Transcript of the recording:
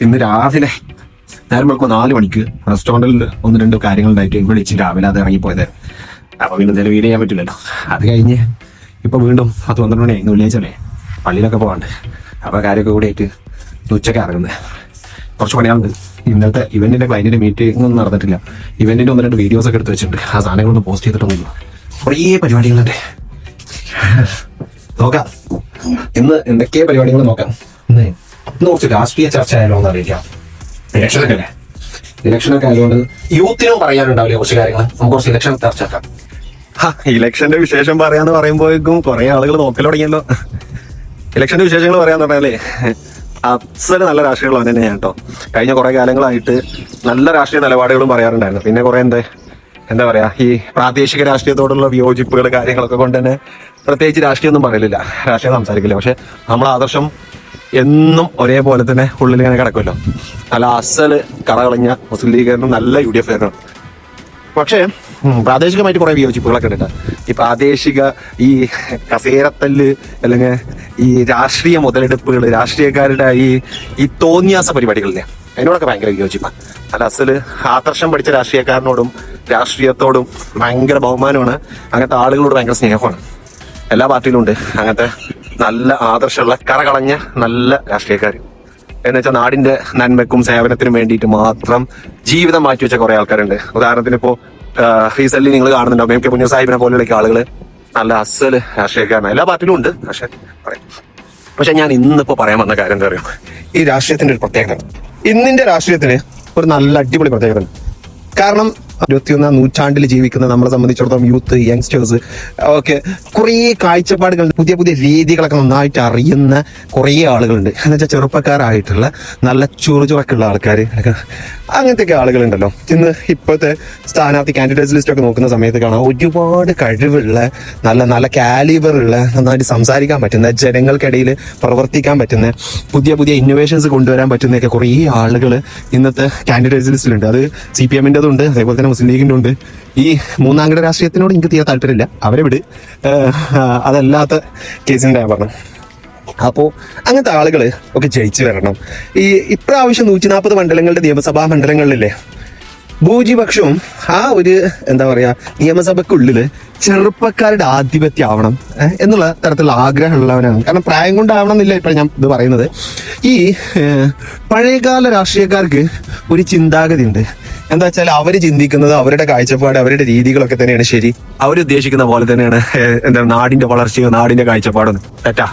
ഇന്ന് രാവിലെ നേരം വെളുപ്പം 4 മണിക്ക് റെസ്റ്റോറൻറ്റിൽ 1-2 കാര്യങ്ങളുണ്ടായിട്ട് വിളിച്ച് രാവിലെ അത് ഇറങ്ങിപ്പോയത്. അപ്പൊ വീണ്ടും ചില വീഡിയോ ചെയ്യാൻ പറ്റില്ലല്ലോ. അത് കഴിഞ്ഞ് ഇപ്പൊ വീണ്ടും 10-12 മണിയായി. ഇന്ന് വെള്ളിയാഴ്ചല്ലേ, പള്ളിയിലൊക്കെ പോകാണ്ട്. അപ്പൊ കാര്യമൊക്കെ കൂടി ആയിട്ട് ഉച്ചയ്ക്ക് ഇറങ്ങുന്നത്. കുറച്ച് പണിയാളുണ്ട്. ഇന്നത്തെ ഇവന്റിന്റെ ക്ലൈന്റിന്റെ മീറ്റിംഗ് ഒന്നും നടന്നിട്ടില്ല. ഇവന്റിന്റെ 1-2 വീഡിയോസ് ഒക്കെ എടുത്ത് വെച്ചിട്ടുണ്ട്. ആ സാധനങ്ങളൊന്നും പോസ്റ്റ് ചെയ്തിട്ടൊന്നുമില്ല. കുറേ പരിപാടികളുണ്ട്. നോക്കാം ഇന്ന് എന്തൊക്കെ പരിപാടികൾ നോക്കാം. ഇന്ന് കുറച്ച് രാഷ്ട്രീയ ചർച്ച ആയാലോ എന്ന് അറിയിക്കാം. ഇലക്ഷനൊക്കെ ആയതുകൊണ്ട് യൂത്തിനും പറയാനുണ്ടാവില്ലേ കുറച്ച് കാര്യങ്ങൾ. നമുക്ക് കുറച്ച് ഇലക്ഷൻ ചർച്ച ആക്കാം. ഇലക്ഷന്റെ വിശേഷം പറയാന്ന് പറയുമ്പോഴേക്കും കുറെ ആളുകൾ നോക്കൽ തുടങ്ങിയല്ലോ. ഇലക്ഷന്റെ വിശേഷങ്ങൾ പറയാന്ന് പറഞ്ഞാലേ അസല് നല്ല രാഷ്ട്രീയമുള്ള അവൻ തന്നെയാണ് കേട്ടോ. കഴിഞ്ഞ കുറെ കാലങ്ങളായിട്ട് നല്ല രാഷ്ട്രീയ നിലപാടുകളും പറയാറുണ്ടായിരുന്നു. പിന്നെ കുറെ എന്താ പറയാ, ഈ പ്രാദേശിക രാഷ്ട്രീയത്തോടുള്ള വിയോജിപ്പുകൾ കാര്യങ്ങളൊക്കെ കൊണ്ട് തന്നെ പ്രത്യേകിച്ച് രാഷ്ട്രീയമൊന്നും പറയലില്ല, രാഷ്ട്രീയം സംസാരിക്കില്ല. പക്ഷെ നമ്മളെ ആദർശം എന്നും ഒരേപോലെ തന്നെ ഉള്ളിൽ ഇങ്ങനെ കിടക്കുമല്ലോ. നല്ല അസല് കറകളഞ്ഞ മുസ്ലിം ലീഗുകാരനും നല്ല UDF കാരനും. പക്ഷേ പ്രാദേശികമായിട്ട് കുറെ വിയോജിപ്പുകളൊക്കെ ഉണ്ട്. ഈ പ്രാദേശിക ഈ കസേരത്തല്ല് അല്ലെങ്കിൽ ഈ രാഷ്ട്രീയ മുതലെടുപ്പുകൾ, രാഷ്ട്രീയക്കാരുടെ ഈ തോന്നിയാസ പരിപാടികളില്ലേ, അതിനോടൊക്കെ ഭയങ്കര വിയോജിപ്പാണ്. അല്ല അസല് ആദർശം പഠിച്ച രാഷ്ട്രീയക്കാരനോടും രാഷ്ട്രീയത്തോടും ഭയങ്കര ബഹുമാനമാണ്. അങ്ങനത്തെ ആളുകളോട് ഭയങ്കര സ്നേഹമാണ്. എല്ലാ പാർട്ടിയിലും ഉണ്ട് അങ്ങനത്തെ നല്ല ആദർശമുള്ള കറകളഞ്ഞ നല്ല രാഷ്ട്രീയക്കാർ. എന്ന് വെച്ചാൽ നാടിന്റെ നന്മയ്ക്കും സേവനത്തിനും വേണ്ടിയിട്ട് മാത്രം ജീവിതം മാറ്റിവെച്ച കുറെ ആൾക്കാരുണ്ട്. ഉദാഹരണത്തിന് ഇപ്പോ റീസെന്റ് നിങ്ങൾ കാണുന്നുണ്ടാവും MK മുനീർ സാഹിബിനെ പോലെയുള്ള ആളുകൾ നല്ല അസല് രാഷ്ട്രീയക്കാരനാണ്. എല്ലാ പാർട്ടിയിലും ഉണ്ട്. പക്ഷെ ഞാൻ ഇന്നിപ്പോ പറയാൻ വന്ന കാര്യം എന്താ പറയുക, ഈ രാഷ്ട്രീയത്തിന്റെ ഒരു പ്രത്യേകത. ഇന്നിന്റെ രാഷ്ട്രീയത്തിന് ഒരു നല്ല അടിപൊളി പ്രത്യേകത ഉണ്ട്. കാരണം 21ാം നൂറ്റാണ്ടിൽ ജീവിക്കുന്ന നമ്മളെ സംബന്ധിച്ചിടത്തോളം യൂത്ത്, യങ്സ്റ്റേഴ്സ് ഒക്കെ കുറേ കാഴ്ചപ്പാടുകൾ, പുതിയ പുതിയ രീതികളൊക്കെ നന്നായിട്ട് അറിയുന്ന കുറേ ആളുകളുണ്ട്. എന്ന് വെച്ചാൽ ചെറുപ്പക്കാരായിട്ടുള്ള നല്ല ചുറുചുറക്കുള്ള ആൾക്കാർ, അങ്ങനത്തെയൊക്കെ ആളുകളുണ്ടല്ലോ. ഇന്ന് ഇപ്പോഴത്തെ സ്ഥാനാർത്ഥി കാൻഡിഡേറ്റ്സ് ലിസ്റ്റ് ഒക്കെ നോക്കുന്ന സമയത്ത് കാണാം ഒരുപാട് കഴിവുള്ള നല്ല നല്ല കാലിബറുള്ള, നന്നായിട്ട് സംസാരിക്കാൻ പറ്റുന്ന, ജനങ്ങൾക്കിടയിൽ പ്രവർത്തിക്കാൻ പറ്റുന്ന, പുതിയ പുതിയ ഇന്നോവേഷൻസ് കൊണ്ടുവരാൻ പറ്റുന്നൊക്കെ കുറേ ആളുകൾ ഇന്നത്തെ കാൻഡിഡേറ്റ്സ് ലിസ്റ്റിലുണ്ട്. അത് CPM-ൻ്റെതും ഉണ്ട്, അതേപോലെ തന്നെ മുസ്ലിം ലീഗിൻ്റെ ഉണ്ട്. ഈ മൂന്നാംകിട രാഷ്ട്രീയത്തിനോട് എനിക്ക് തീരെ താല്പര്യമില്ല, അവരെ വിട്. അതല്ലാത്ത കേസിൻ്റെ ഞാൻ പറഞ്ഞു. അപ്പോൾ അങ്ങനത്തെ ആളുകൾ ഒക്കെ ജയിച്ചു വരണം. ഇപ്രാവശ്യം 140 മണ്ഡലങ്ങളുടെ നിയമസഭാ മണ്ഡലങ്ങളിലെ ഭൂരിപക്ഷവും ആ ഒരു എന്താ പറയാ നിയമസഭയ്ക്കുള്ളിൽ ചെറുപ്പക്കാരുടെ ആധിപത്യം ആവണം എന്നുള്ള തരത്തിലുള്ള ആഗ്രഹമുള്ളവനാണ്. കാരണം പ്രായം കൊണ്ടാവണം എന്നില്ല ഇപ്പൊ ഞാൻ ഇത് പറയുന്നത്. ഈ പഴയകാല രാഷ്ട്രീയക്കാർക്ക് ഒരു ചിന്താഗതി ഉണ്ട്. എന്താ വെച്ചാൽ അവര് ചിന്തിക്കുന്നത്, അവരുടെ കാഴ്ചപ്പാട്, അവരുടെ രീതികളൊക്കെ തന്നെയാണ് ശരി. അവരുദ്ദേശിക്കുന്ന പോലെ തന്നെയാണ് നാടിന്റെ വളർച്ചയോ നാടിന്റെ കാഴ്ചപ്പാടോ തെറ്റാ.